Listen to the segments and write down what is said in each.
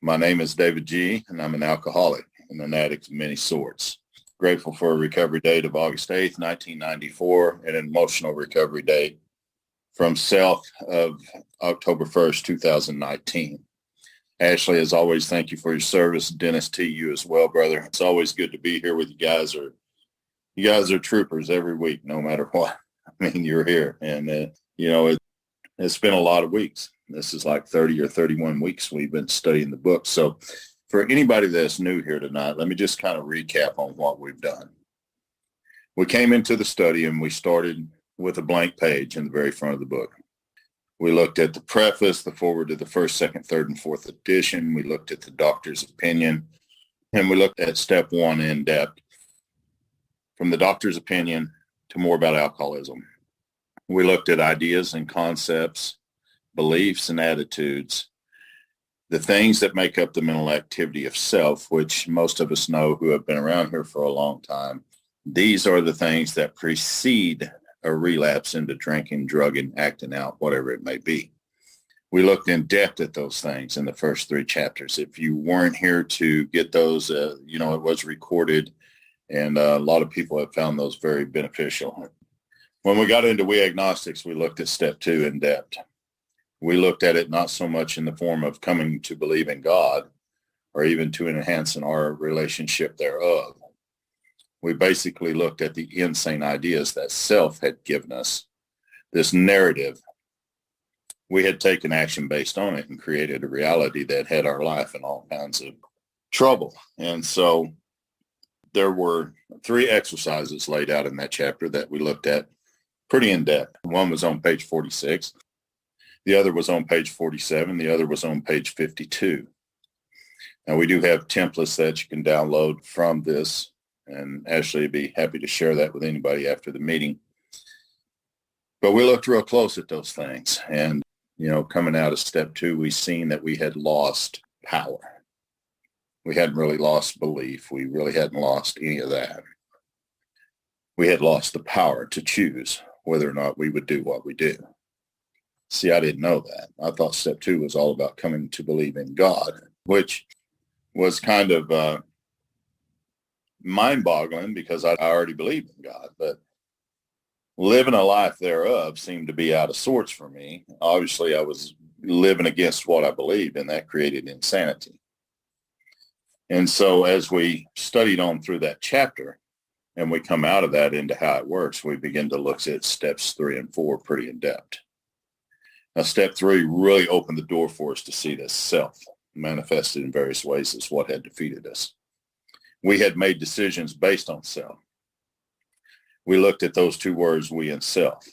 My name is David G., and I'm an alcoholic and an addict of many sorts. Grateful for a recovery date of August 8th, 1994, and an emotional recovery date from self of October 1st, 2019. Ashley, as always, thank you for your service. Dennis, to you as well, brother. It's always good to be here with you guys. You guys are troopers every week, no matter what. I mean, you're here. And, it's been a lot of weeks. This is like 30 or 31 weeks we've been studying the book. So for anybody that's new here tonight, let me just kind of recap on what we've done. We came into the study and we started with a blank page in the very front of the book. We looked at the preface, the forward to the first, second, third, and fourth edition. We looked at the doctor's opinion, and we looked at step one in depth, from the doctor's opinion to more about alcoholism. We looked at ideas and concepts, beliefs and attitudes, the things that make up the mental activity of self, which most of us know who have been around here for a long time. These are the things that precede a relapse into drinking, drugging, acting out, whatever it may be. We looked in depth at those things in the first three chapters. If you weren't here to get those, it was recorded, and a lot of people have found those very beneficial. When we got into We Agnostics, we looked at step two in depth. We looked at it not so much in the form of coming to believe in God or even to enhance in our relationship thereof. We basically looked at the insane ideas that self had given us, this narrative. We had taken action based on it and created a reality that had our life in all kinds of trouble. And so there were three exercises laid out in that chapter that we looked at pretty in depth. One was on page 46. The other was on page 47. The other was on page 52. Now, we do have templates that you can download from this, and Ashley would be happy to share that with anybody after the meeting. But we looked real close at those things. And, coming out of step two, we seen that we had lost power. We hadn't really lost belief. We really hadn't lost any of that. We had lost the power to choose whether or not we would do what we do. See, I didn't know that. I thought step two was all about coming to believe in God, which was kind of mind-boggling because I already believed in God, but living a life thereof seemed to be out of sorts for me. Obviously, I was living against what I believed, and that created insanity. And so as we studied on through that chapter, and we come out of that into how it works, we begin to look at steps 3 and 4 pretty in depth. Now, step 3 really opened the door for us to see that self manifested in various ways as what had defeated us. We had made decisions based on self. We looked at those two words, we and self.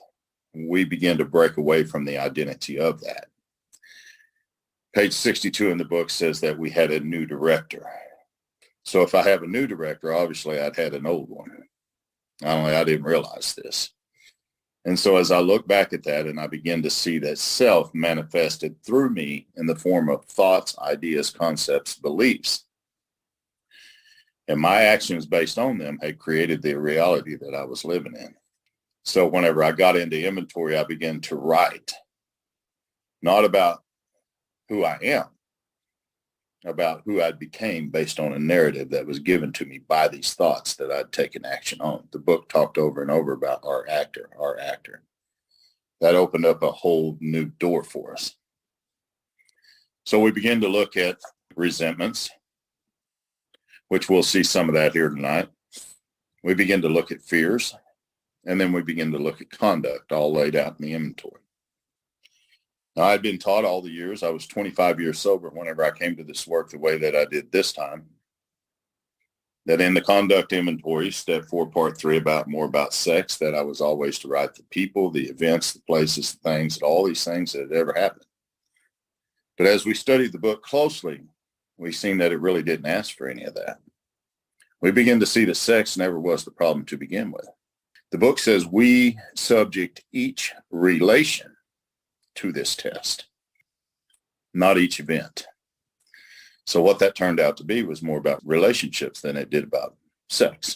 We began to break away from the identity of that. Page 62 in the book says that we had a new director. So if I have a new director, obviously I'd had an old one. I didn't realize this. And so as I look back at that and I begin to see that self manifested through me in the form of thoughts, ideas, concepts, beliefs, and my actions based on them had created the reality that I was living in. So whenever I got into inventory, I began to write, not about who I am, about who I became based on a narrative that was given to me by these thoughts that I'd taken action on. The book talked over and over about our actor. That opened up a whole new door for us. So we begin to look at resentments, which we'll see some of that here tonight. We begin to look at fears, and then we begin to look at conduct, all laid out in the inventory. Now, I'd been taught all the years. I was 25 years sober whenever I came to this work the way that I did this time, that in the conduct inventory, step 4, part 3, more about sex, that I was always to write the people, the events, the places, the things, all these things that had ever happened. But as we studied the book closely, we seen that it really didn't ask for any of that. We begin to see that sex never was the problem to begin with. The book says we subject each relation to this test, not each event. So what that turned out to be was more about relationships than it did about sex.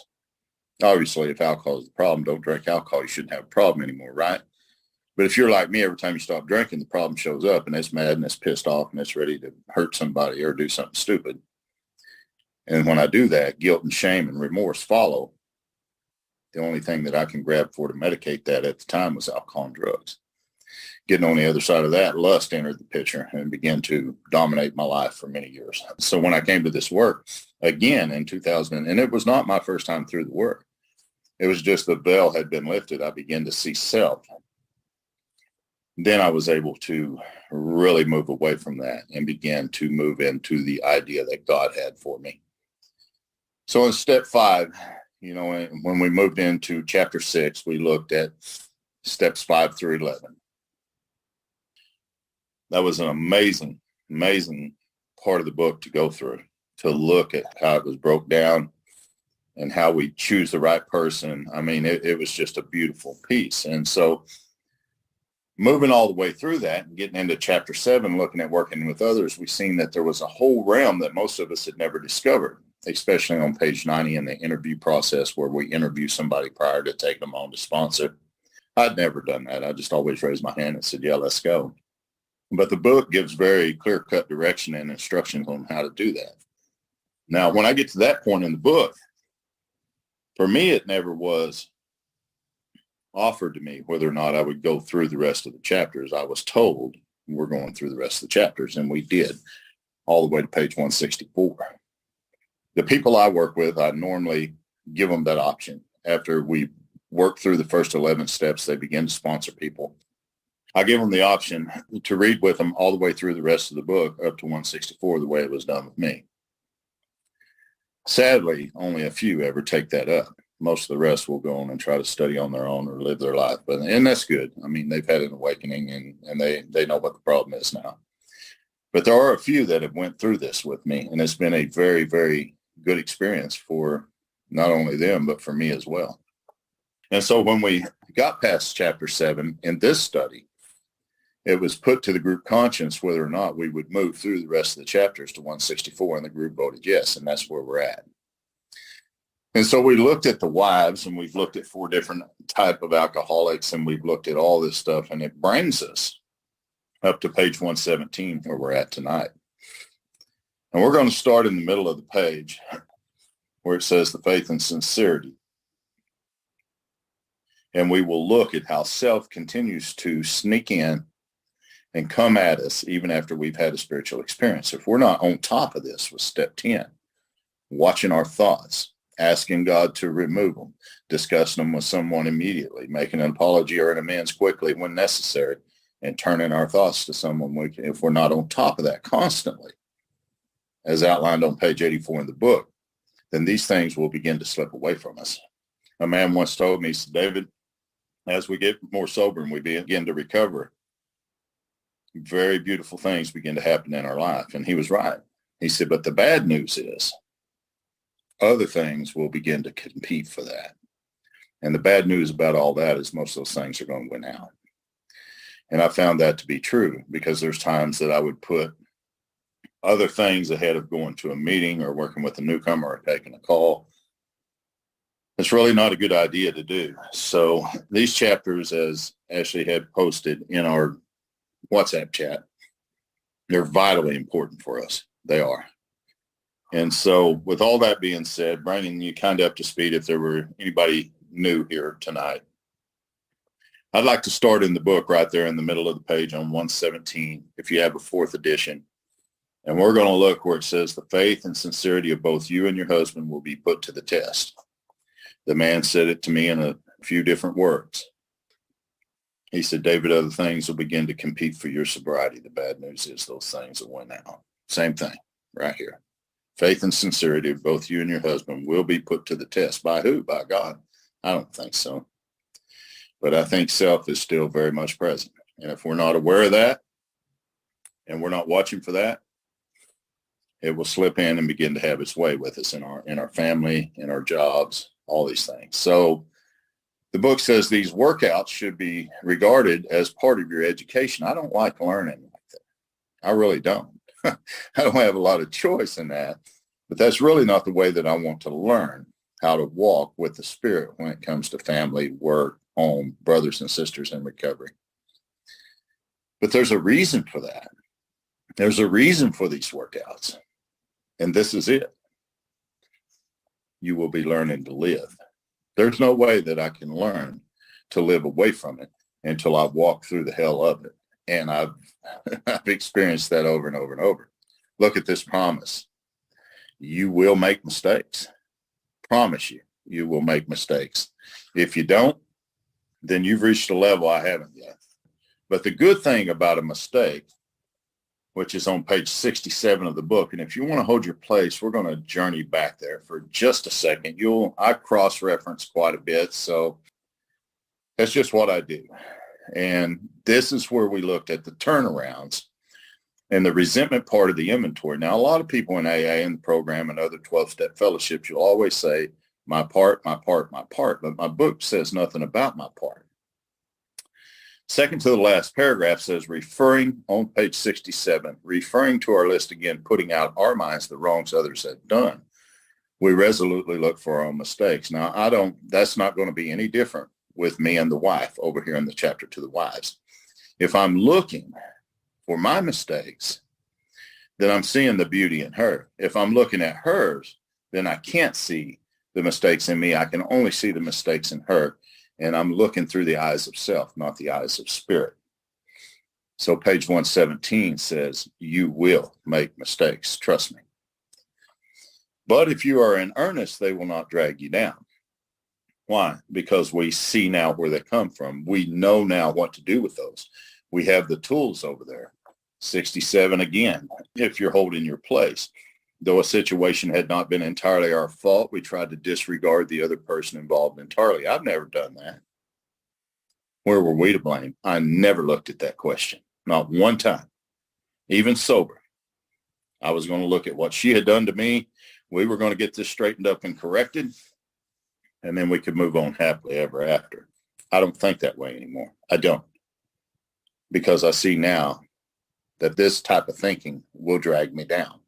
Obviously, if alcohol is the problem, don't drink alcohol. You shouldn't have a problem anymore, right? But if you're like me, every time you stop drinking, the problem shows up and it's mad and it's pissed off and it's ready to hurt somebody or do something stupid. And when I do that, guilt and shame and remorse follow. The only thing that I can grab for to medicate that at the time was alcohol and drugs. Getting on the other side of that, lust entered the picture and began to dominate my life for many years. So when I came to this work again in 2000, and it was not my first time through the work, it was just the veil had been lifted. I began to see self. Then I was able to really move away from that and begin to move into the idea that God had for me. So in step 5, when we moved into chapter 6, we looked at steps 5 through 11. That was an amazing, amazing part of the book to go through, to look at how it was broke down and how we choose the right person. I mean, it was just a beautiful piece. And so moving all the way through that and getting into chapter 7, looking at working with others, we've seen that there was a whole realm that most of us had never discovered, especially on page 90 in the interview process where we interview somebody prior to taking them on to sponsor. I'd never done that. I just always raised my hand and said, yeah, let's go. But the book gives very clear-cut direction and instructions on how to do that. Now, when I get to that point in the book, for me, it never was offered to me whether or not I would go through the rest of the chapters. I was told we're going through the rest of the chapters, and we did, all the way to page 164. The people I work with, I normally give them that option. After we work through the first 11 steps, they begin to sponsor people. I give them the option to read with them all the way through the rest of the book up to 164, the way it was done with me. Sadly, only a few ever take that up. Most of the rest will go on and try to study on their own or live their life. And that's good. I mean, they've had an awakening and they know what the problem is now. But there are a few that have went through this with me, and it's been a very, very good experience for not only them, but for me as well. And so when we got past chapter 7 in this study, it was put to the group conscience whether or not we would move through the rest of the chapters to 164, and the group voted yes, and that's where we're at. And so we looked at the wives, and we've looked at 4 different type of alcoholics, and we've looked at all this stuff, and it brings us up to page 117 where we're at tonight. And we're going to start in the middle of the page where it says the faith and sincerity. And we will look at how self continues to sneak in and come at us even after we've had a spiritual experience. If we're not on top of this with step 10, watching our thoughts, asking God to remove them, discussing them with someone immediately, making an apology or an amends quickly when necessary, and turning our thoughts to someone, if we're not on top of that constantly, as outlined on page 84 in the book, then these things will begin to slip away from us. A man once told me, he said, David, as we get more sober and we begin to recover, very beautiful things begin to happen in our life. And he was right. He said, but the bad news is other things will begin to compete for that. And the bad news about all that is most of those things are going to win out. And I found that to be true because there's times that I would put other things ahead of going to a meeting or working with a newcomer or taking a call. It's really not a good idea to do. So these chapters, as Ashley had posted in our WhatsApp chat, they're vitally important for us. They are. And so with all that being said, bringing you kind of up to speed, if there were anybody new here tonight, I'd like to start in the book right there in the middle of the page on 117, if you have a 4th edition. And we're going to look where it says the faith and sincerity of both you and your husband will be put to the test. The man said it to me in a few different words. He said, David, other things will begin to compete for your sobriety. The bad news is those things will win out. Same thing right here. Faith and sincerity of both you and your husband will be put to the test. By who? By God? I don't think so. But I think self is still very much present. And if we're not aware of that and we're not watching for that, it will slip in and begin to have its way with us in our family, in our jobs, all these things. So the book says these workouts should be regarded as part of your education. I don't like learning like that. I really don't. I don't have a lot of choice in that, but that's really not the way that I want to learn how to walk with the Spirit when it comes to family, work, home, brothers and sisters in recovery. But there's a reason for that. There's a reason for these workouts. And this is it. You will be learning to live. There's no way that I can learn to live away from it until I walk through the hell of it. And I've experienced that over and over and over. Look at this promise. You will make mistakes. Promise you, you will make mistakes. If you don't, then you've reached a level I haven't yet. But the good thing about a mistake, which is on page 67 of the book, and if you want to hold your place, we're going to journey back there for just a second. I cross-reference quite a bit, so that's just what I do. And this is where we looked at the turnarounds and the resentment part of the inventory. Now, a lot of people in AA and the program and other 12-step fellowships, you'll always say, my part, my part, my part. But my book says nothing about my part. Second to the last paragraph says, referring on page 67, referring to our list again, putting out our minds the wrongs others have done. We resolutely look for our own mistakes. Now, that's not going to be any different with me and the wife over here in the chapter to the wives. If I'm looking for my mistakes, then I'm seeing the beauty in her. If I'm looking at hers, then I can't see the mistakes in me. I can only see the mistakes in her. And I'm looking through the eyes of self, not the eyes of spirit. So page 117 says, you will make mistakes. Trust me. But if you are in earnest, they will not drag you down. Why? Because we see now where they come from. We know now what to do with those. We have the tools over there. 67 again, if you're holding your place. Though a situation had not been entirely our fault, we tried to disregard the other person involved entirely. I've never done that. Where were we to blame? I never looked at that question. Not one time. Even sober. I was going to look at what she had done to me. We were going to get this straightened up and corrected. And then we could move on happily ever after. I don't think that way anymore. I don't. Because I see now that this type of thinking will drag me down.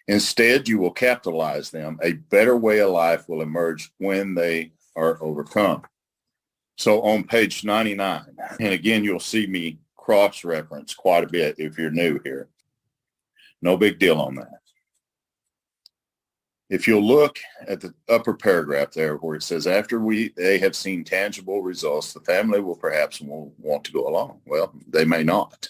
Instead, you will capitalize them. A better way of life will emerge when they are overcome. So on page 99, and again, you'll see me cross-reference quite a bit if you're new here. No big deal on that. If you'll look at the upper paragraph there where it says, after they have seen tangible results, the family will perhaps want to go along. Well, they may not.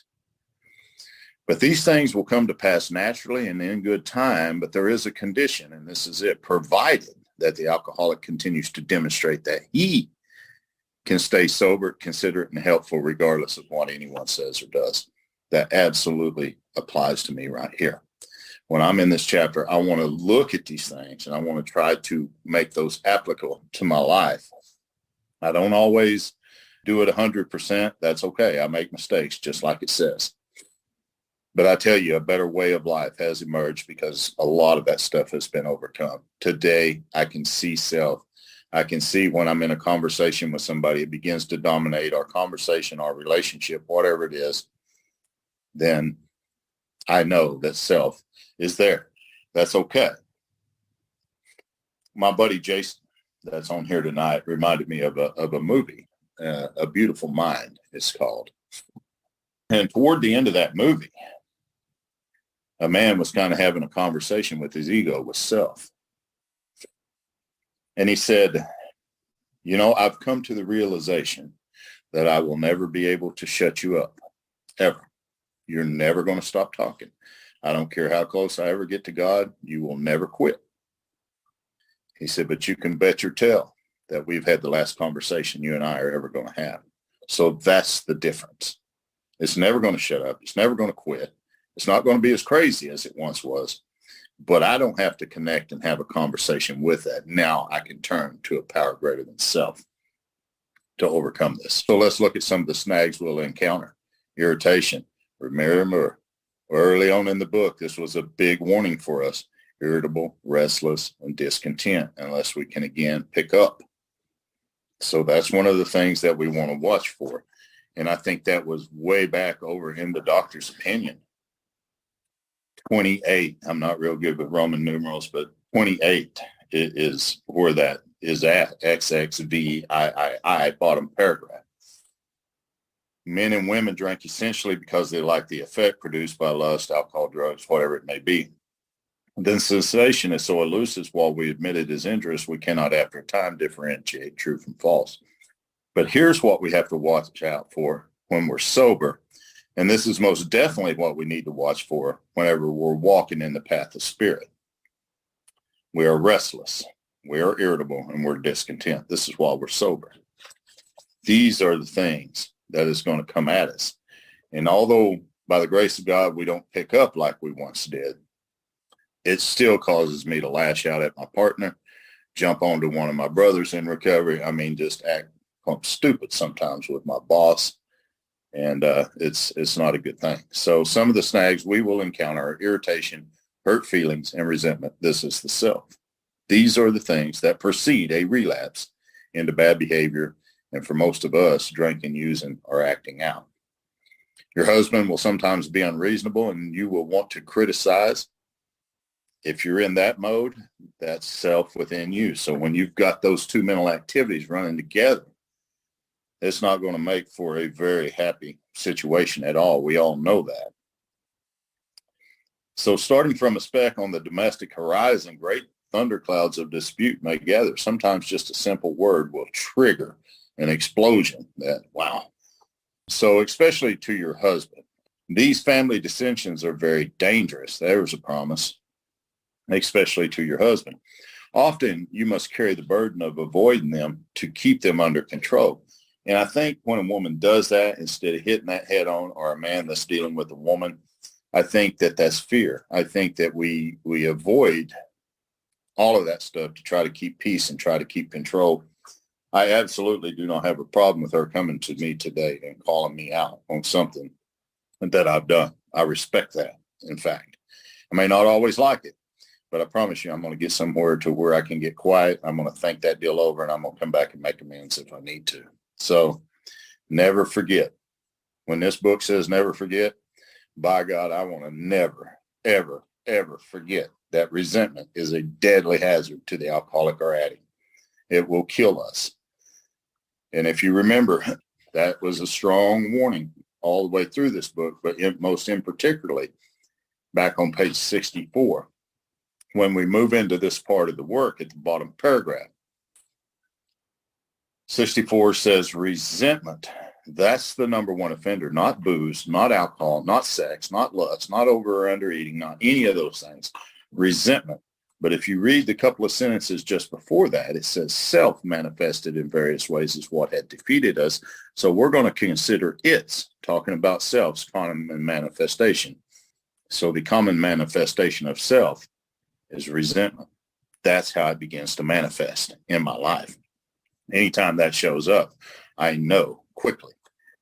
But these things will come to pass naturally and in good time, but there is a condition, and this is it, provided that the alcoholic continues to demonstrate that he can stay sober, considerate, and helpful regardless of what anyone says or does. That absolutely applies to me right here. When I'm in this chapter, I want to look at these things, and I want to try to make those applicable to my life. I don't always do it 100%. That's okay. I make mistakes, just like it says. But I tell you, a better way of life has emerged because a lot of that stuff has been overcome. Today, I can see self. I can see when I'm in a conversation with somebody, it begins to dominate our conversation, our relationship, whatever it is, then I know that self is there. That's okay. My buddy Jason, that's on here tonight, reminded me of a movie, A Beautiful Mind, it's called. And toward the end of that movie, a man was kind of having a conversation with his ego, with self. And he said, I've come to the realization that I will never be able to shut you up, ever. You're never going to stop talking. I don't care how close I ever get to God, you will never quit. He said, but you can bet your tail that we've had the last conversation you and I are ever going to have. So that's the difference. It's never going to shut up. It's never going to quit. It's not going to be as crazy as it once was, but I don't have to connect and have a conversation with that. Now I can turn to a power greater than self to overcome this. So let's look at some of the snags we'll encounter. Irritation. Remember, early on in the book, this was a big warning for us. Irritable, restless, and discontent, unless we can again pick up. So that's one of the things that we want to watch for. And I think that was way back over in the doctor's opinion. 28, I'm not real good with Roman numerals, but 28 is where that is at, XXVIII, bottom paragraph. Men and women drink essentially because they like the effect produced by lust, alcohol, drugs, whatever it may be. The sensation is so elusive while we admit it is injurious, we cannot after a time differentiate true from false. But here's what we have to watch out for when we're sober. And this is most definitely what we need to watch for whenever we're walking in the path of spirit. We are restless, we are irritable, and we're discontent. This is why we're sober. These are the things that is going to come at us. And although by the grace of God, we don't pick up like we once did, it still causes me to lash out at my partner, jump onto one of my brothers in recovery. I mean, just act stupid sometimes with my boss. And it's not a good thing. So some of the snags we will encounter are irritation, hurt feelings, and resentment. This is the self. These are the things that precede a relapse into bad behavior. And for most of us, drinking, using, or acting out. Your husband will sometimes be unreasonable and you will want to criticize. If you're in that mode, that's self within you. So when you've got those two mental activities running together, it's not going to make for a very happy situation at all. We all know that. So starting from a speck on the domestic horizon, great thunderclouds of dispute may gather. Sometimes just a simple word will trigger an explosion that, wow. So especially to your husband, these family dissensions are very dangerous. There's a promise, especially to your husband. Often you must carry the burden of avoiding them to keep them under control. And I think when a woman does that, instead of hitting that head on, or a man that's dealing with a woman, I think that that's fear. I think that we avoid all of that stuff to try to keep peace and try to keep control. I absolutely do not have a problem with her coming to me today and calling me out on something that I've done. I respect that, in fact. I may not always like it, but I promise you I'm going to get somewhere to where I can get quiet. I'm going to think that deal over, and I'm going to come back and make amends if I need to. So never forget. When this book says never forget, by God, I want to never, ever, ever forget that resentment is a deadly hazard to the alcoholic or addict. It will kill us. And if you remember, that was a strong warning all the way through this book, but most in particularly back on page 64, when we move into this part of the work at the bottom paragraph. 64 says resentment. That's the number one offender, not booze, not alcohol, not sex, not lust, not over or under eating, not any of those things. Resentment. But if you read the couple of sentences just before that, it says self manifested in various ways is what had defeated us. So we're going to consider it's talking about self's common manifestation. So the common manifestation of self is resentment. That's how it begins to manifest in my life. Anytime that shows up, I know quickly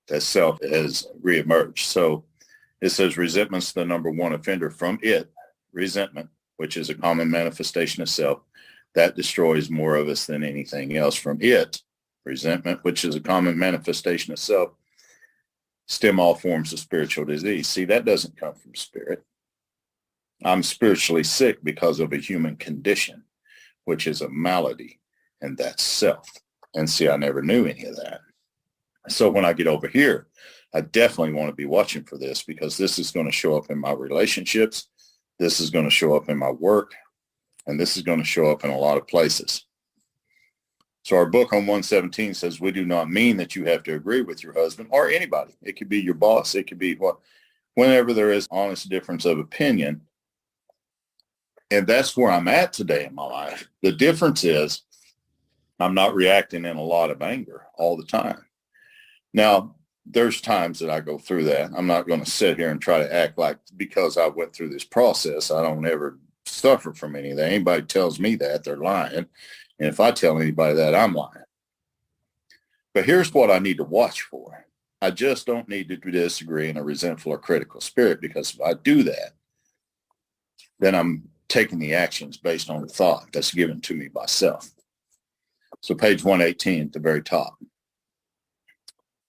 that self has reemerged. So it says resentment's the number one offender. From it, resentment, which is a common manifestation of self, that destroys more of us than anything else. From it, resentment, which is a common manifestation of self, stem all forms of spiritual disease. See, that doesn't come from spirit. I'm spiritually sick because of a human condition, which is a malady, and that's self. And see, I never knew any of that. So when I get over here, I definitely want to be watching for this, because this is going to show up in my relationships. This is going to show up in my work, and this is going to show up in a lot of places. So our book on 117 says, we do not mean that you have to agree with your husband or anybody. It could be your boss. It could be whenever there is honest difference of opinion. And that's where I'm at today in my life. The difference is I'm not reacting in a lot of anger all the time. Now, there's times that I go through that. I'm not going to sit here and try to act like because I went through this process, I don't ever suffer from anything. Anybody tells me that, they're lying. And if I tell anybody that, I'm lying. But here's what I need to watch for. I just don't need to disagree in a resentful or critical spirit, because if I do that, then I'm taking the actions based on the thought that's given to me by self. So page 118 at the very top.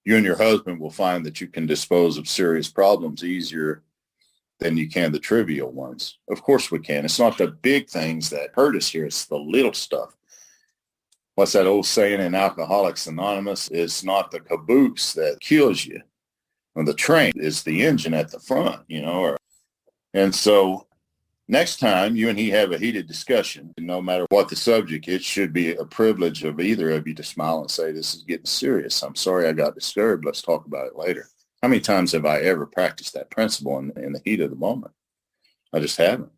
You and your husband will find that you can dispose of serious problems easier than you can the trivial ones. Of course we can. It's not the big things that hurt us here. It's the little stuff. What's that old saying in Alcoholics Anonymous? It's not the caboose that kills you. Well, the train is the engine at the front, and so next time you and he have a heated discussion, no matter what the subject, it should be a privilege of either of you to smile and say, this is getting serious. I'm sorry I got disturbed. Let's talk about it later. How many times have I ever practiced that principle in the heat of the moment? I just haven't.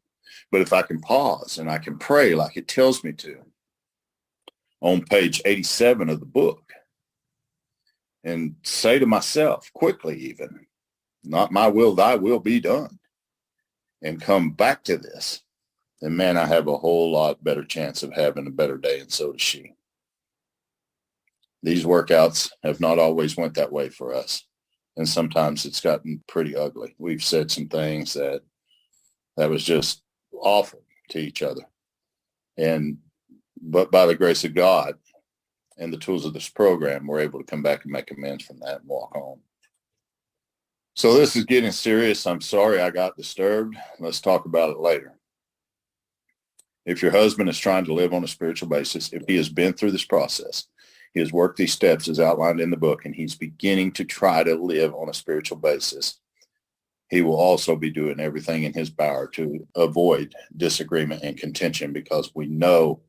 But if I can pause and I can pray like it tells me to on page 87 of the book and say to myself quickly even, not my will, thy will be done, and come back to this, then man, I have a whole lot better chance of having a better day, and so does she. These workouts have not always went that way for us, and sometimes it's gotten pretty ugly. We've said some things that was just awful to each other, but by the grace of God and the tools of this program, we're able to come back and make amends from that and walk home. So this is getting serious. I'm sorry I got disturbed. Let's talk about it later. If your husband is trying to live on a spiritual basis, if he has been through this process, he has worked these steps as outlined in the book, and he's beginning to try to live on a spiritual basis, he will also be doing everything in his power to avoid disagreement and contention, because we know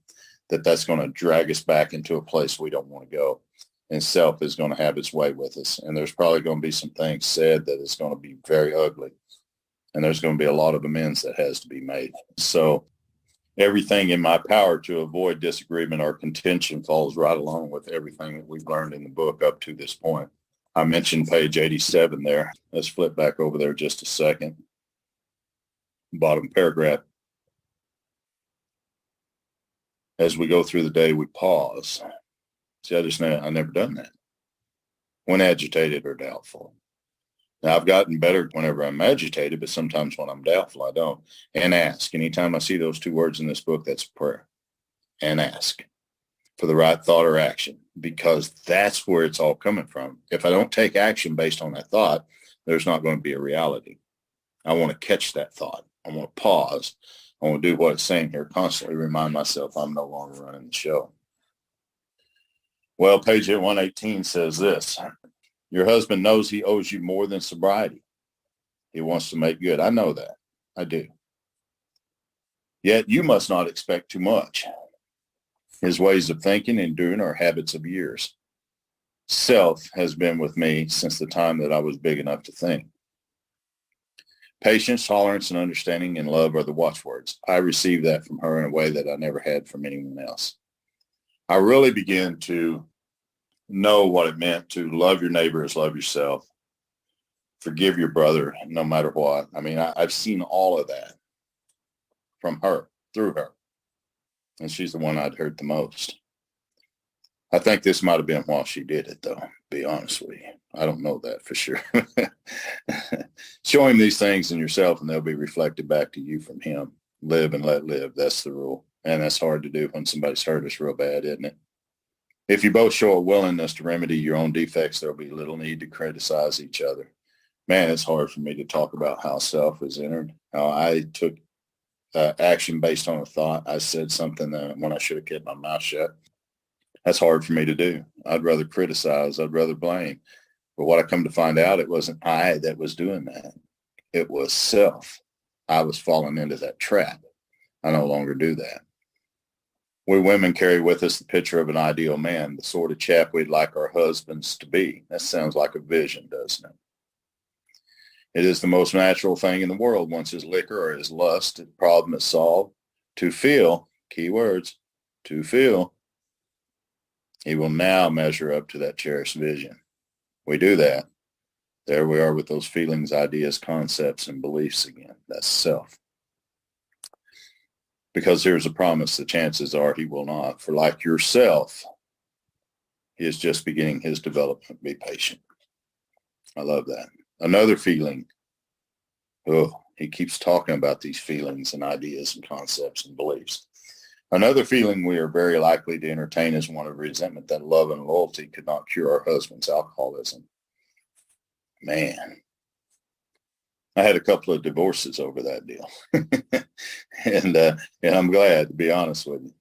that that's going to drag us back into a place we don't want to go. And self is going to have its way with us. And there's probably going to be some things said that is going to be very ugly. And there's going to be a lot of amends that has to be made. So everything in my power to avoid disagreement or contention falls right along with everything that we've learned in the book up to this point. I mentioned page 87 there. Let's flip back over there just a second. Bottom paragraph. As we go through the day, we pause. See, I never done that when agitated or doubtful. Now, I've gotten better whenever I'm agitated, but sometimes when I'm doubtful, I don't. And ask. Anytime I see those two words in this book, that's prayer. And ask for the right thought or action, because that's where it's all coming from. If I don't take action based on that thought, there's not going to be a reality. I want to catch that thought. I want to pause. I want to do what it's saying here, constantly remind myself I'm no longer running the show. Well, page 118 says this: your husband knows he owes you more than sobriety. He wants to make good. I know that. I do. Yet you must not expect too much. His ways of thinking and doing are habits of years. Self has been with me since the time that I was big enough to think. Patience, tolerance, and understanding and love are the watchwords. I received that from her in a way that I never had from anyone else. I really began to know what it meant to love your neighbor as love yourself. Forgive your brother no matter what. I mean, I've seen all of that from her, through her. And she's the one I'd hurt the most. I think this might have been while she did it, though, to be honest with you. I don't know that for sure. Show him these things in yourself and they'll be reflected back to you from him. Live and let live. That's the rule. And that's hard to do when somebody's hurt us real bad, isn't it? If you both show a willingness to remedy your own defects, there'll be little need to criticize each other. Man, it's hard for me to talk about how self is entered, how I took action based on a thought. I said something when I should have kept my mouth shut. That's hard for me to do. I'd rather criticize. I'd rather blame. But what I come to find out, it wasn't I that was doing that. It was self. I was falling into that trap. I no longer do that. We women carry with us the picture of an ideal man, the sort of chap we'd like our husbands to be. That sounds like a vision, doesn't it? It is the most natural thing in the world once his liquor or his lust problem is solved, to feel, key words, to feel. He will now measure up to that cherished vision. We do that. There we are with those feelings, ideas, concepts, and beliefs again. That's self. Because here's a promise, the chances are he will not. For like yourself, he is just beginning his development. Be patient. I love that. Another feeling. Oh, he keeps talking about these feelings and ideas and concepts and beliefs. Another feeling we are very likely to entertain is one of resentment that love and loyalty could not cure our husband's alcoholism. Man, I had a couple of divorces over that deal. and I'm glad, to be honest with you.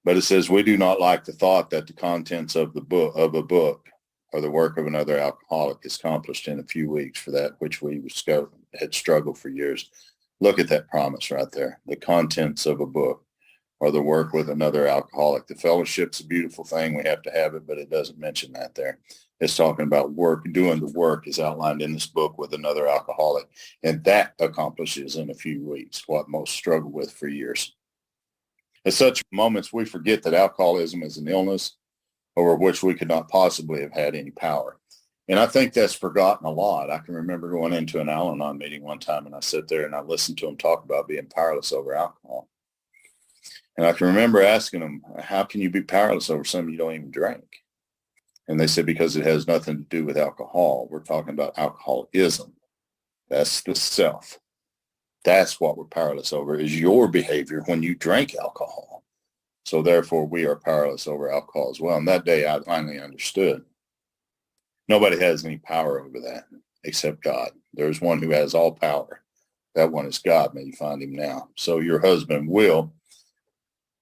But it says, we do not like the thought that the contents of a book or the work of another alcoholic is accomplished in a few weeks for that which we had struggled for years. Look at that promise right there. The contents of a book or the work with another alcoholic. The fellowship's a beautiful thing. We have to have it, but it doesn't mention that there. It's talking about work. Doing the work is outlined in this book with another alcoholic. And that accomplishes in a few weeks what most struggle with for years. At such moments, we forget that alcoholism is an illness over which we could not possibly have had any power. And I think that's forgotten a lot. I can remember going into an Al-Anon meeting one time, and I sat there and I listened to them talk about being powerless over alcohol. And I can remember asking them, how can you be powerless over something you don't even drink? And they said, because it has nothing to do with alcohol. We're talking about alcoholism. That's the self. That's what we're powerless over, is your behavior when you drink alcohol. So therefore, we are powerless over alcohol as well. And that day, I finally understood. Nobody has any power over that except God. There's one who has all power. That one is God. May you find him now. So your husband will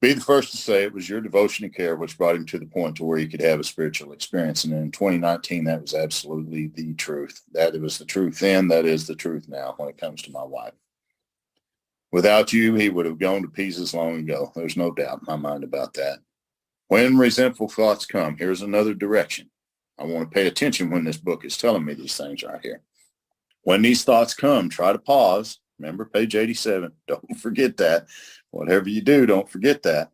be the first to say it was your devotion and care which brought him to the point to where he could have a spiritual experience. And in 2019, that was absolutely the truth. That it was the truth then. That is the truth now when it comes to my wife. Without you, he would have gone to pieces long ago. There's no doubt in my mind about that. When resentful thoughts come, here's another direction. I want to pay attention when this book is telling me these things right here. When these thoughts come, try to pause. Remember page 87. Don't forget that. Whatever you do, don't forget that.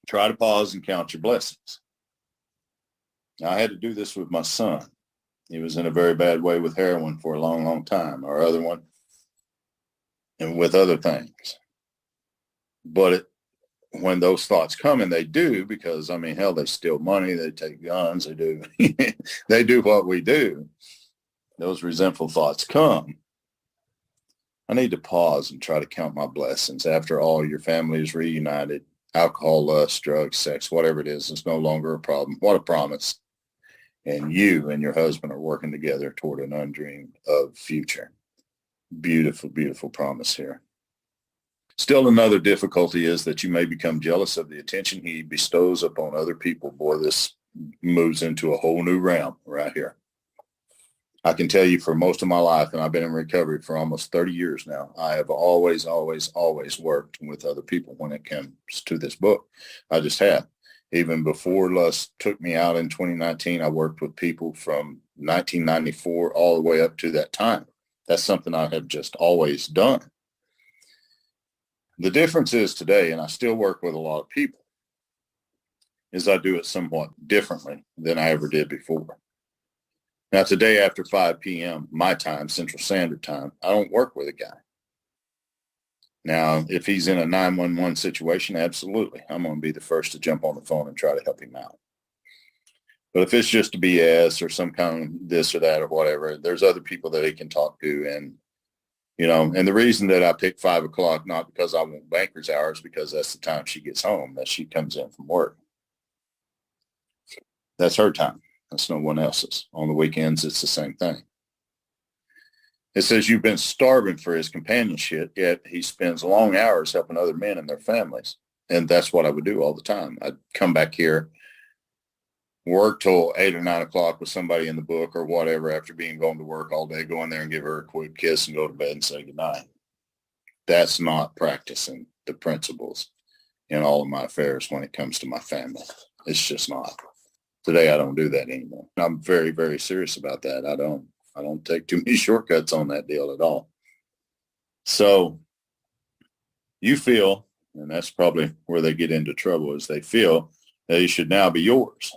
Try to pause and count your blessings. Now, I had to do this with my son. He was in a very bad way with heroin for a long, long time. Our other one, and with other things. But when those thoughts come, and they do, because, I mean, hell, they steal money, they take guns, they do, they do what we do. Those resentful thoughts come. I need to pause and try to count my blessings. After all, your family is reunited. Alcohol, lust, drugs, sex, whatever it is no longer a problem. What a promise. And you and your husband are working together toward an undreamed of future. Beautiful, beautiful promise here. Still, another difficulty is that you may become jealous of the attention he bestows upon other people. Boy, this moves into a whole new realm right here. I can tell you for most of my life, and I've been in recovery for almost 30 years now, I have always, always, always worked with other people when it comes to this book. I just have. Even before lust took me out in 2019, I worked with people from 1994 all the way up to that time. That's something I have just always done. The difference is today, and I still work with a lot of people, is I do it somewhat differently than I ever did before. Now, today after 5 p.m., my time, Central Standard Time, I don't work with a guy. Now, if he's in a 911 situation, absolutely. I'm going to be the first to jump on the phone and try to help him out. But if it's just a BS or some kind of this or that or whatever, there's other people that he can talk to. And, you know, and the reason that I pick 5 o'clock, not because I want banker's hours, because that's the time she gets home, that she comes in from work. That's her time. That's no one else's. On the weekends, it's the same thing. It says you've been starving for his companionship, yet he spends long hours helping other men and their families. And that's what I would do all the time. I'd come back here, work till 8 or 9 o'clock with somebody in the book or whatever after being going to work all day, go in there and give her a quick kiss and go to bed and say goodnight. That's not practicing the principles in all of my affairs when it comes to my family. It's just not. Today, I don't do that anymore. I'm very, very serious about that. I don't take too many shortcuts on that deal at all. So you feel, and that's probably where they get into trouble, is they feel that he should now be yours.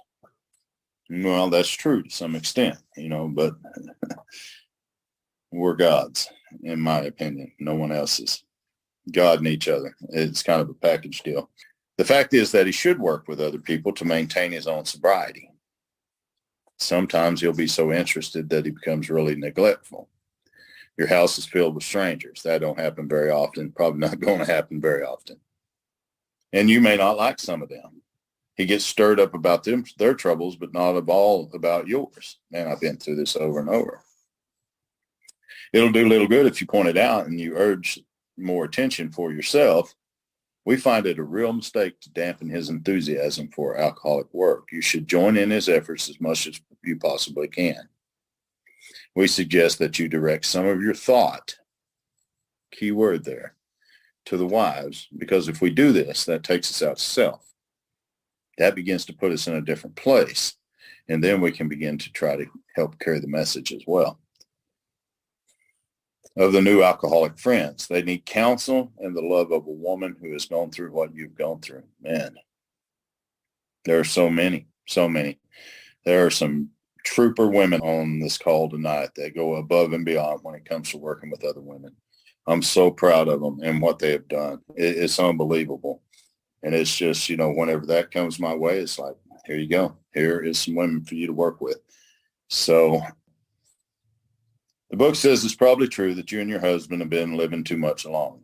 Well, that's true to some extent, you know, but we're God's, in my opinion. No one else's. God and each other. It's kind of a package deal. The fact is that he should work with other people to maintain his own sobriety. Sometimes he'll be so interested that he becomes really neglectful. Your house is filled with strangers. That don't happen very often. Probably not going to happen very often. And you may not like some of them. He gets stirred up about their troubles, but not at all about yours. Man, I've been through this over and over. It'll do little good if you point it out and you urge more attention for yourself We find it a real mistake to dampen his enthusiasm for alcoholic work. You should join in his efforts as much as you possibly can. We suggest that you direct some of your thought, key word there, to the wives, because if we do this, that takes us out of self. That begins to put us in a different place, and then we can begin to try to help carry the message as well. Of the new alcoholic friends, they need counsel and the love of a woman who has gone through what you've gone through. Man, there are so many. There are some trooper women on this call tonight that go above and beyond when it comes to working with other women. I'm so proud of them and what they have done. It's unbelievable. And it's just, whenever that comes my way, it's like, here you go. Here is some women for you to work with. So the book says it's probably true that you and your husband have been living too much alone.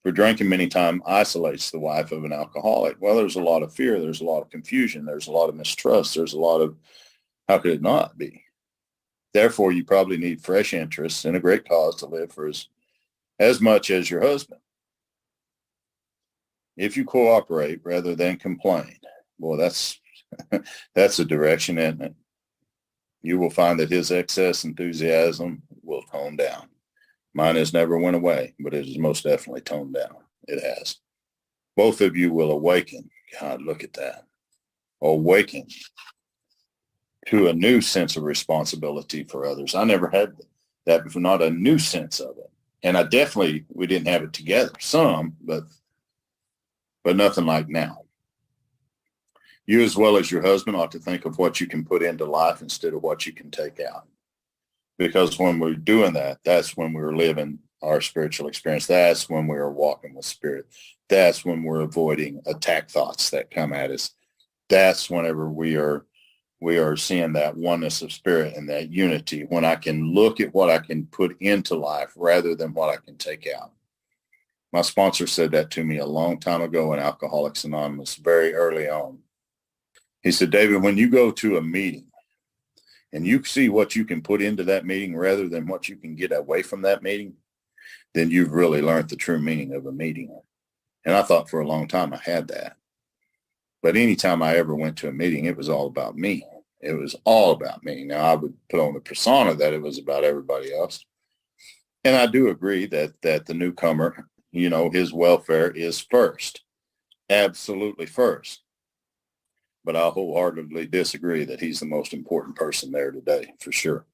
For drinking many times isolates the wife of an alcoholic. Well, there's a lot of fear. There's a lot of confusion. There's a lot of mistrust. There's a lot of, how could it not be? Therefore, you probably need fresh interests in a great cause to live for as much as your husband. If you cooperate rather than complain, boy, that's a direction, isn't it? You will find that his excess enthusiasm will tone down. Mine has never went away, but it has most definitely toned down. It has. Both of you will awaken. God, look at that. Awaken to a new sense of responsibility for others. I never had that before, not a new sense of it. And we didn't have it together. Some, but nothing like now. You, as well as your husband, ought to think of what you can put into life instead of what you can take out. Because when we're doing that, that's when we're living our spiritual experience. That's when we are walking with spirit. That's when we're avoiding attack thoughts that come at us. That's whenever we are seeing that oneness of spirit and that unity, when I can look at what I can put into life rather than what I can take out. My sponsor said that to me a long time ago in Alcoholics Anonymous, very early on. He said, David, when you go to a meeting and you see what you can put into that meeting rather than what you can get away from that meeting, then you've really learned the true meaning of a meeting. And I thought for a long time I had that. But anytime I ever went to a meeting, it was all about me. It was all about me. Now, I would put on the persona that it was about everybody else. And I do agree that the newcomer, his welfare is first, absolutely first. But I wholeheartedly disagree that he's the most important person there today, for sure.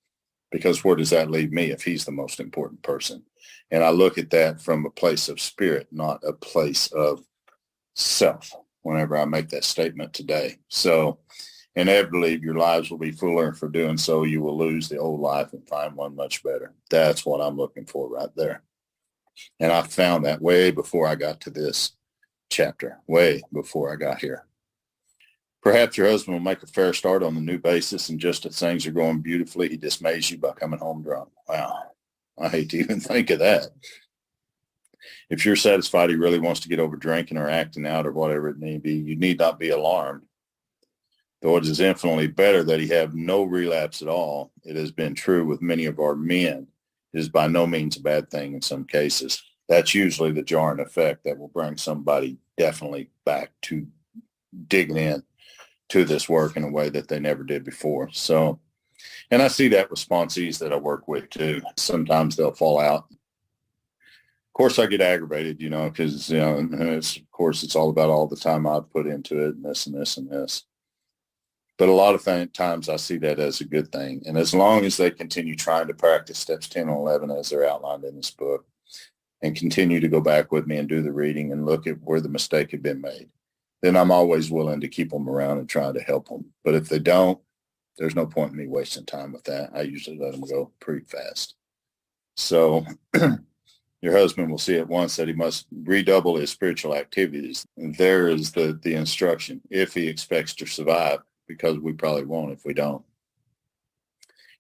Because where does that leave me if he's the most important person? And I look at that from a place of spirit, not a place of self, whenever I make that statement today. So inevitably, your lives will be fuller. For doing so, you will lose the old life and find one much better. That's what I'm looking for right there. And I found that way before I got to this chapter, way before I got here. Perhaps your husband will make a fair start on the new basis, and just as things are going beautifully, he dismays you by coming home drunk. Wow, I hate to even think of that. If you're satisfied he really wants to get over drinking or acting out or whatever it may be, you need not be alarmed. Though it is infinitely better that he have no relapse at all, it has been true with many of our men. It is by no means a bad thing in some cases. That's usually the jarring effect that will bring somebody definitely back to digging in to this work in a way that they never did before. So, and I see that with sponsees that I work with too. Sometimes they'll fall out. Of course, I get aggravated, because, it's all about all the time I put into it and this and this and this. But a lot of times I see that as a good thing. And as long as they continue trying to practice steps 10 and 11 as they're outlined in this book and continue to go back with me and do the reading and look at where the mistake had been made, then I'm always willing to keep them around and try to help them. But if they don't, there's no point in me wasting time with that. I usually let them go pretty fast. So your husband will see at once that he must redouble his spiritual activities. And there is the instruction, if he expects to survive, because we probably won't if we don't.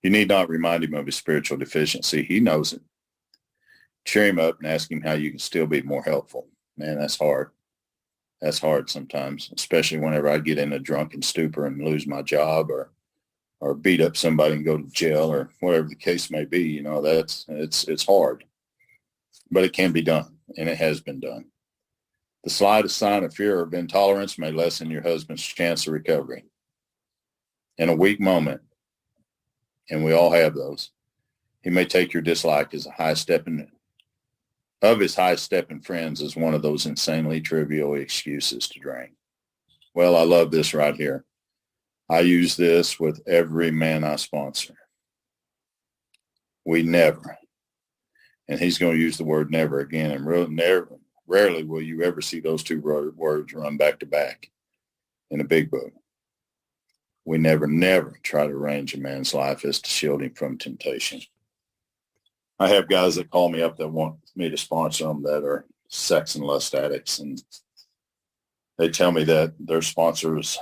You need not remind him of his spiritual deficiency. He knows it. Cheer him up and ask him how you can still be more helpful. Man, that's hard. That's hard sometimes, especially whenever I get in a drunken stupor and lose my job or beat up somebody and go to jail or whatever the case may be. It's hard, but it can be done, and it has been done. The slightest sign of fear or intolerance may lessen your husband's chance of recovery. In a weak moment, and we all have those, he may take your dislike as a high-stepping of his high-stepping friends as one of those insanely trivial excuses to drink. Well, I love this right here. I use this with every man I sponsor. We never, and he's going to use the word never again, and rarely will you ever see those two words run back to back in a big book. We never try to arrange a man's life as to shield him from temptation. I have guys that call me up that want me to sponsor them that are sex and lust addicts, and they tell me that their sponsors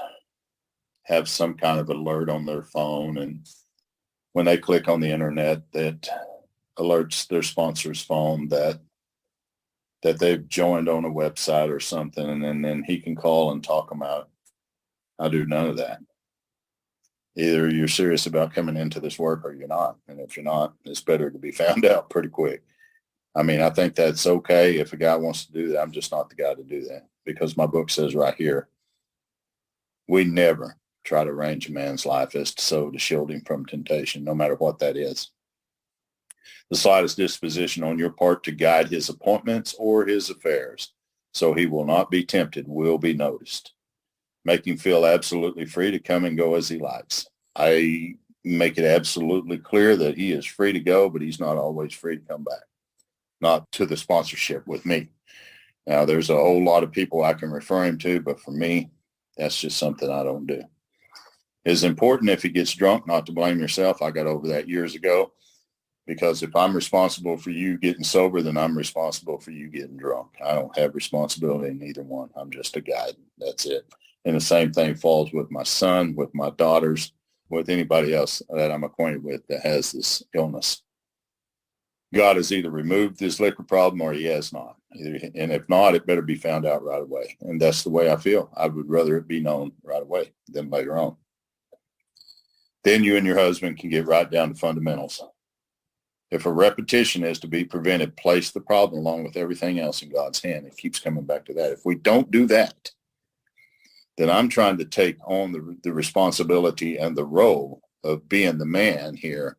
have some kind of alert on their phone, and when they click on the internet, that alerts their sponsor's phone that they've joined on a website or something, and then he can call and talk them out. I do none of that. Either you're serious about coming into this work or you're not. And if you're not, it's better to be found out pretty quick. I mean, I think that's okay if a guy wants to do that. I'm just not the guy to do that, because my book says right here, we never try to arrange a man's life as to shield him from temptation, no matter what that is. The slightest disposition on your part to guide his appointments or his affairs so he will not be tempted will be noticed. Make him feel absolutely free to come and go as he likes. I make it absolutely clear that he is free to go, but he's not always free to come back, not to the sponsorship with me. Now, there's a whole lot of people I can refer him to, but for me, that's just something I don't do. It's important if he gets drunk not to blame yourself. I got over that years ago, because if I'm responsible for you getting sober, then I'm responsible for you getting drunk. I don't have responsibility in either one. I'm just a guide. That's it. And the same thing falls with my son, with my daughters, with anybody else that I'm acquainted with that has this illness. God has either removed this liquor problem or he has not. And if not, it better be found out right away. And that's the way I feel. I would rather it be known right away than later on. Then you and your husband can get right down to fundamentals. If a repetition is to be prevented, place the problem along with everything else in God's hand. It keeps coming back to that. If we don't do that, then I'm trying to take on the responsibility and the role of being the man here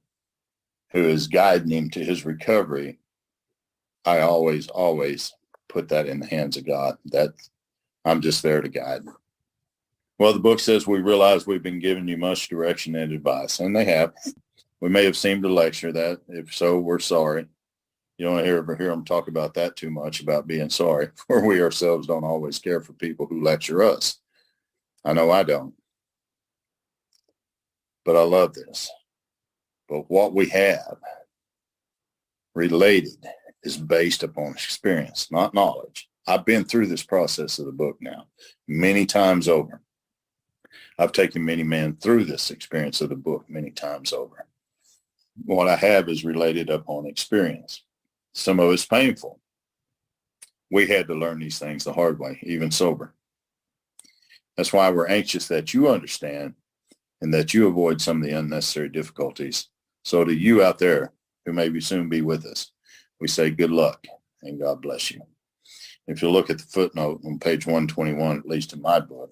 who is guiding him to his recovery. I always put that in the hands of God. That I'm just there to guide. Well, the book says we realize we've been giving you much direction and advice, and they have. We may have seemed to lecture that. If so, we're sorry. You don't ever hear them talk about that too much, about being sorry, for we ourselves don't always care for people who lecture us. I know I don't. But I love this. But what we have related is based upon experience, not knowledge. I've been through this process of the book now many times over. I've taken many men through this experience of the book many times over. What I have is related upon experience. Some of it's painful. We had to learn these things the hard way, even sober. That's why we're anxious that you understand and that you avoid some of the unnecessary difficulties. So to you out there who maybe soon be with us, we say good luck and God bless you. If you look at the footnote on page 121, at least in my book,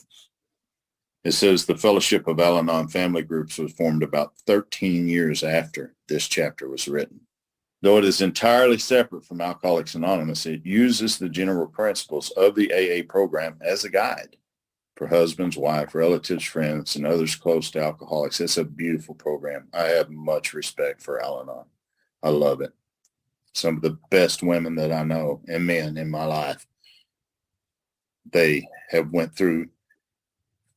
it says the Fellowship of Al-Anon Family Groups was formed about 13 years after this chapter was written. Though it is entirely separate from Alcoholics Anonymous, it uses the general principles of the AA program as a guide for husbands, wife, relatives, friends, and others close to alcoholics. It's a beautiful program. I have much respect for Al-Anon. I love it. Some of the best women that I know and men in my life, they have went through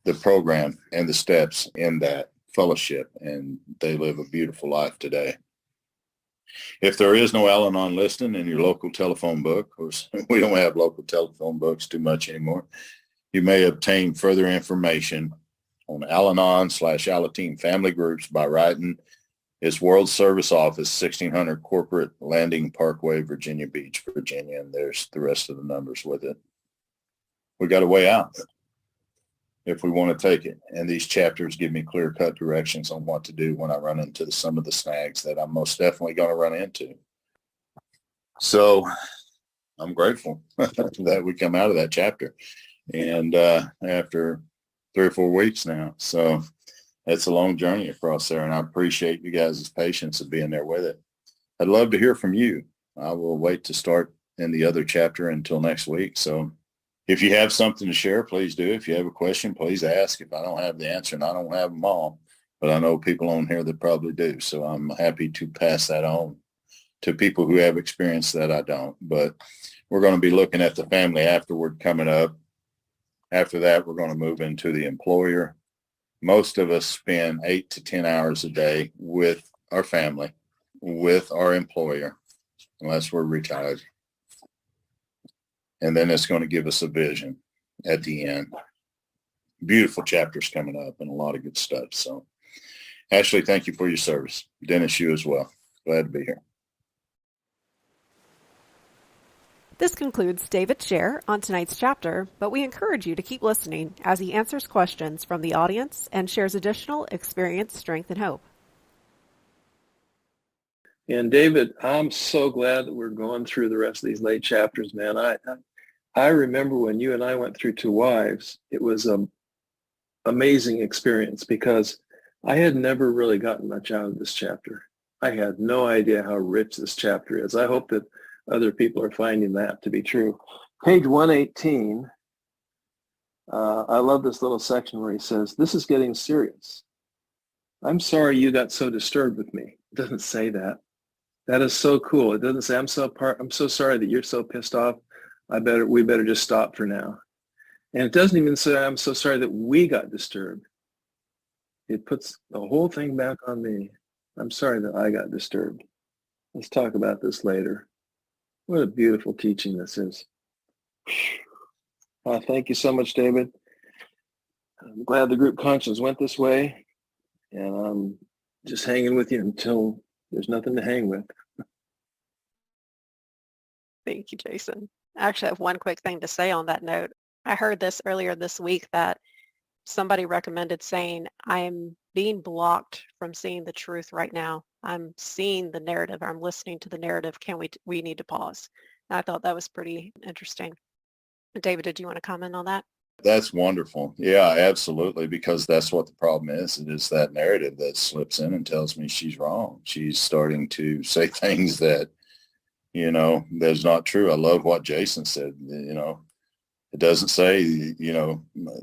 the program and the steps in that fellowship, and they live a beautiful life today. If there is no Al-Anon listing in your local telephone book, of course, we don't have local telephone books too much anymore, you may obtain further information on Al-Anon/Alateen family groups by writing its World Service Office, 1600 Corporate Landing Parkway, Virginia Beach, Virginia, and there's the rest of the numbers with it. We got a way out if we want to take it. And these chapters give me clear-cut directions on what to do when I run into some of the snags that I'm most definitely going to run into. So I'm grateful that we come out of that chapter. And after 3 or 4 weeks now. So it's a long journey across there. And I appreciate you guys' patience of being there with it. I'd love to hear from you. I will wait to start in the other chapter until next week. So if you have something to share, please do. If you have a question, please ask. If I don't have the answer, and I don't have them all, but I know people on here that probably do. So I'm happy to pass that on to people who have experience that I don't. But we're going to be looking at the family afterward coming up. After that, we're going to move into the employer. Most of us spend 8 to 10 hours a day with our family, with our employer, unless we're retired. And then it's going to give us a vision at the end. Beautiful chapters coming up and a lot of good stuff. So, Ashley, thank you for your service. Dennis, you as well. Glad to be here. This concludes David's share on tonight's chapter, but we encourage you to keep listening as he answers questions from the audience and shares additional experience, strength, and hope. And David, I'm so glad that we're going through the rest of these late chapters, man. I remember when you and I went through Two Wives, it was an amazing experience because I had never really gotten much out of this chapter. I had no idea how rich this chapter is. I hope that other people are finding that to be true. Page 118, I love this little section where he says, "This is getting serious. I'm sorry you got so disturbed with me." It doesn't say that. That is so cool. It doesn't say, I'm so sorry that you're so pissed off. We better just stop for now. And it doesn't even say, I'm so sorry that we got disturbed. It puts the whole thing back on me. I'm sorry that I got disturbed. Let's talk about this later. What a beautiful teaching this is. Thank you so much, David. I'm glad the group conscience went this way. And I'm just hanging with you until there's nothing to hang with. Thank you, Jason. I actually have one quick thing to say on that note. I heard this earlier this week that somebody recommended saying, I'm being blocked from seeing the truth right now. I'm seeing the narrative. I'm listening to the narrative. We need to pause. And I thought that was pretty interesting. David, did you want to comment on that? That's wonderful. Yeah, absolutely. Because that's what the problem is. It is that narrative that slips in and tells me she's wrong. She's starting to say things that, that's not true. I love what Jason said. It doesn't say,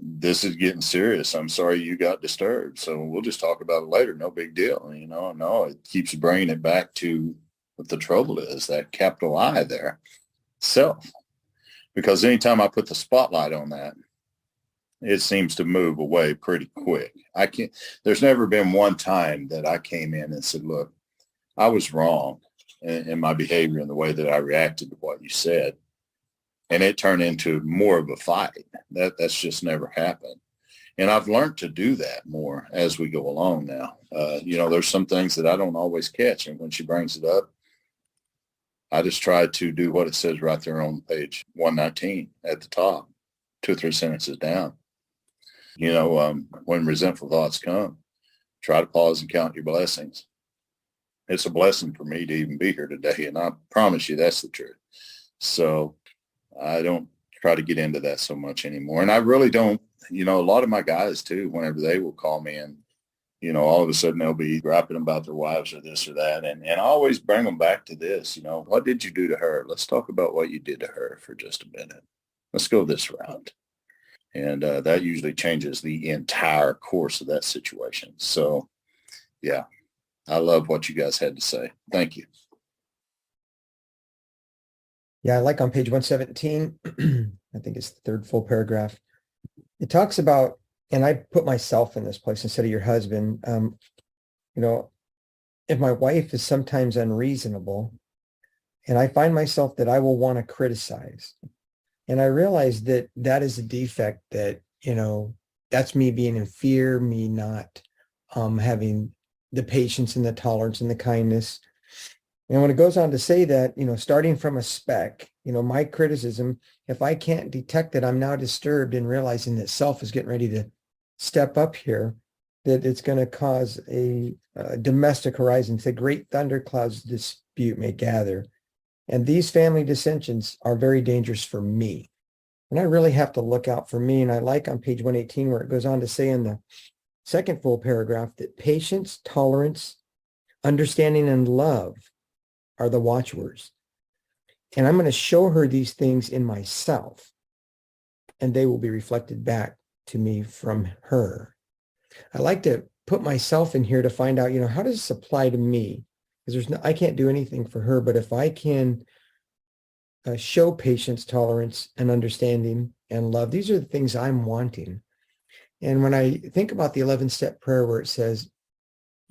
this is getting serious. I'm sorry you got disturbed. So we'll just talk about it later. No big deal. No, it keeps bringing it back to what the trouble is, that capital I there, self. Because anytime I put the spotlight on that, it seems to move away pretty quick. There's never been one time that I came in and said, look, I was wrong in my behavior and the way that I reacted to what you said. And it turned into more of a fight. That's just never happened. And I've learned to do that more as we go along now. There's some things that I don't always catch. And when she brings it up, I just try to do what it says right there on page 119 at the top, 2 or 3 sentences down. When resentful thoughts come, try to pause and count your blessings. It's a blessing for me to even be here today. And I promise you that's the truth. So I don't try to get into that so much anymore. And I really don't, a lot of my guys too, whenever they will call me and, all of a sudden they'll be rapping about their wives or this or that. And I always bring them back to this, what did you do to her? Let's talk about what you did to her for just a minute. Let's go this route. And that usually changes the entire course of that situation. So, yeah, I love what you guys had to say. Thank you. Yeah, I like on page 117, I think it's the third full paragraph. It talks about, and I put myself in this place instead of your husband, if my wife is sometimes unreasonable, and I find myself that I will want to criticize. And I realize that that is a defect that, that's me being in fear, me not having the patience and the tolerance and the kindness. And when it goes on to say that, starting from a speck, my criticism, if I can't detect that I'm now disturbed and realizing that self is getting ready to step up here, that it's going to cause a domestic horizon. The great thunderclouds dispute may gather. And these family dissensions are very dangerous for me. And I really have to look out for me. And I like on page 118 where it goes on to say in the second full paragraph that patience, tolerance, understanding, and love are the watchwords. And I'm going to show her these things in myself, and they will be reflected back to me from her. I like to put myself in here to find out, how does this apply to me? Because I can't do anything for her, but if I can show patience, tolerance, and understanding and love, these are the things I'm wanting. And when I think about the 11-step prayer where it says,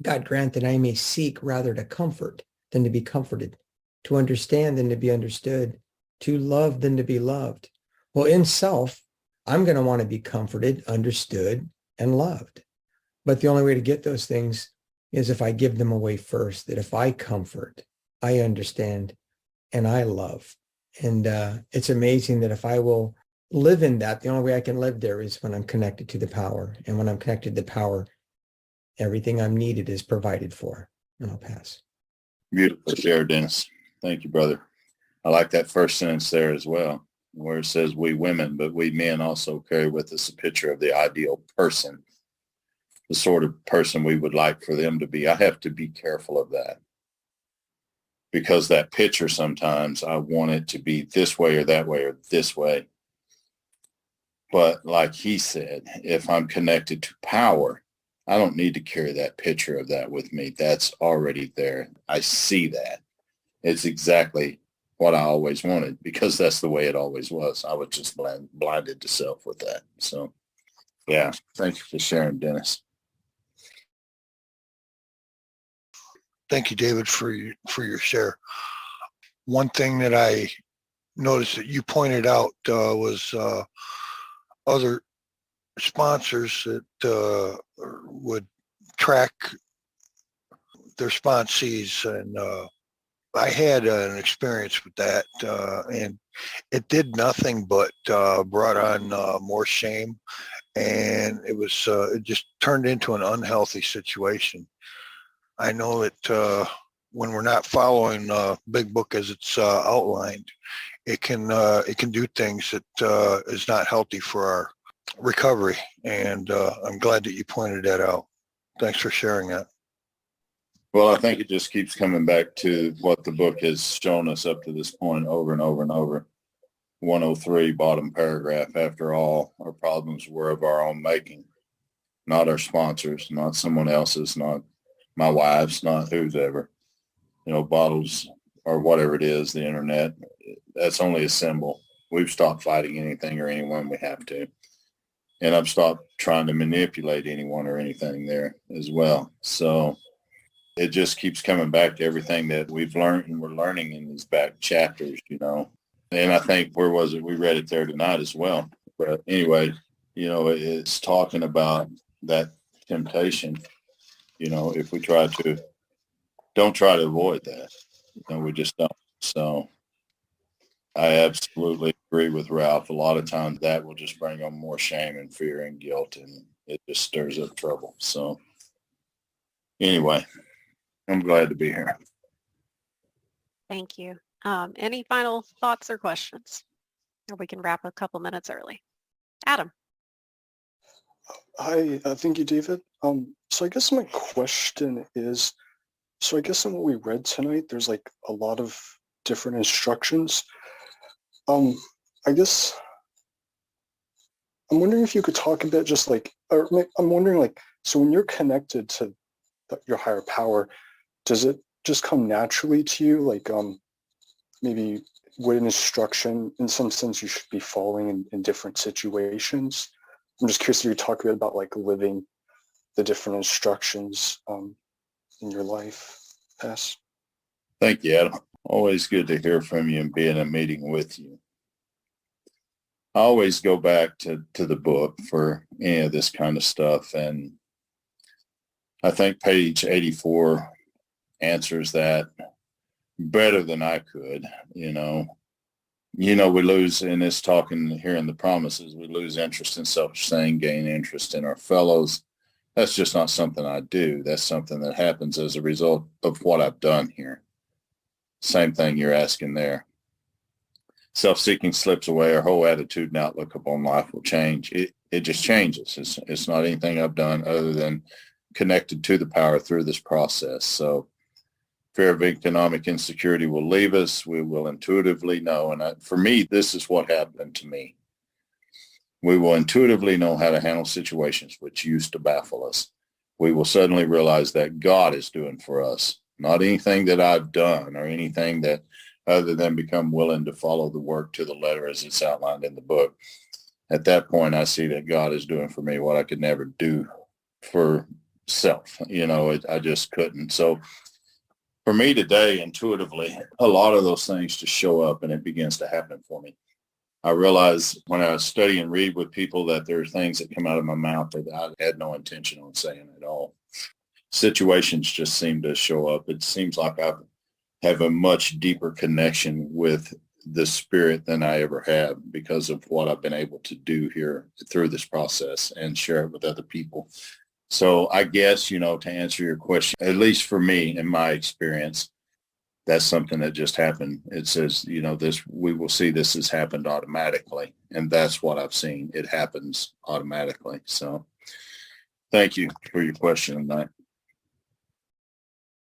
God grant that I may seek rather to comfort than to be comforted, to understand than to be understood, to love than to be loved. Well, in self, I'm going to want to be comforted, understood, and loved. But the only way to get those things is if I give them away first, that if I comfort, I understand, and I love. And it's amazing that if I will live in that, the only way I can live there is when I'm connected to the power. And when I'm connected to the power, everything I'm needed is provided for. And I'll pass. Beautiful share, Dennis. Thank you, brother. I like that first sentence there as well, where it says we women, but we men also carry with us a picture of the ideal person, the sort of person we would like for them to be. I have to be careful of that, because that picture sometimes I want it to be this way or that way or this way. But like he said, if I'm connected to power, I don't need to carry that picture of that with me. That's already there. I see that. It's exactly what I always wanted, because that's the way it always was. I was just blinded to self with that. So, yeah, thank you for sharing, Dennis. Thank you, David, for your share. One thing that I noticed that you pointed out was other sponsors that would track their sponsees, and I had an experience with that, and it did nothing but brought on more shame, and it just turned into an unhealthy situation. I know that when we're not following Big Book as it's outlined, it can do things that is not healthy for our recovery, and I'm glad that you pointed that out. Thanks for sharing that. Well, I think it just keeps coming back to what the book has shown us up to this point over and over and over. 103, bottom paragraph, after all, our problems were of our own making, not our sponsors, not someone else's, not my wife's, not who's ever. Bottles or whatever it is, the internet, that's only a symbol. We've stopped fighting anything or anyone we have to. And I've stopped trying to manipulate anyone or anything there as well. So it just keeps coming back to everything that we've learned and we're learning in these back chapters, And I think, where was it? We read it there tonight as well. But anyway, it's talking about that temptation. If we don't try to avoid that, we just don't. So I absolutely agree with Ralph. A lot of times that will just bring on more shame and fear and guilt, and it just stirs up trouble. So anyway, I'm glad to be here. Thank you. Any final thoughts or questions? Or we can wrap a couple minutes early. Adam. Hi, thank you, David. So I guess my question is, so I guess in what we read tonight, there's like a lot of different instructions. I guess I'm wondering if you could talk a bit, just like, or I'm wondering, like, so when you're connected to your higher power, does it just come naturally to you? Like, maybe what an instruction, in some sense, you should be following in different situations? I'm just curious if you talk a bit about like living the different instructions in your life. Pass. Thank you, Adam. Always good to hear from you and be in a meeting with you. I always go back to the book for any of this kind of stuff. And I think page 84 answers that better than I could. We lose in this talking here in the promises, we lose interest in self-same, gain interest in our fellows. That's just not something I do. That's something that happens as a result of what I've done here. Same thing you're asking there. Self-seeking slips away, our whole attitude and outlook upon life will change. It just changes. It's not anything I've done other than connected to the power through this process. So fear of economic insecurity will leave us. We will intuitively know. And for me, this is what happened to me. We will intuitively know how to handle situations which used to baffle us. We will suddenly realize that God is doing for us, not anything that I've done or anything that other than become willing to follow the work to the letter as it's outlined in the book. At that point, I see that God is doing for me what I could never do for self. I just couldn't. So for me today, intuitively, a lot of those things just show up and it begins to happen for me. I realize when I study and read with people that there are things that come out of my mouth that I had no intention on saying at all. Situations just seem to show up. It seems like I have a much deeper connection with the spirit than I ever have because of what I've been able to do here through this process and share it with other people. So I guess, to answer your question, at least for me, in my experience, that's something that just happened. It says, we will see this has happened automatically. And that's what I've seen. It happens automatically. So thank you for your question tonight.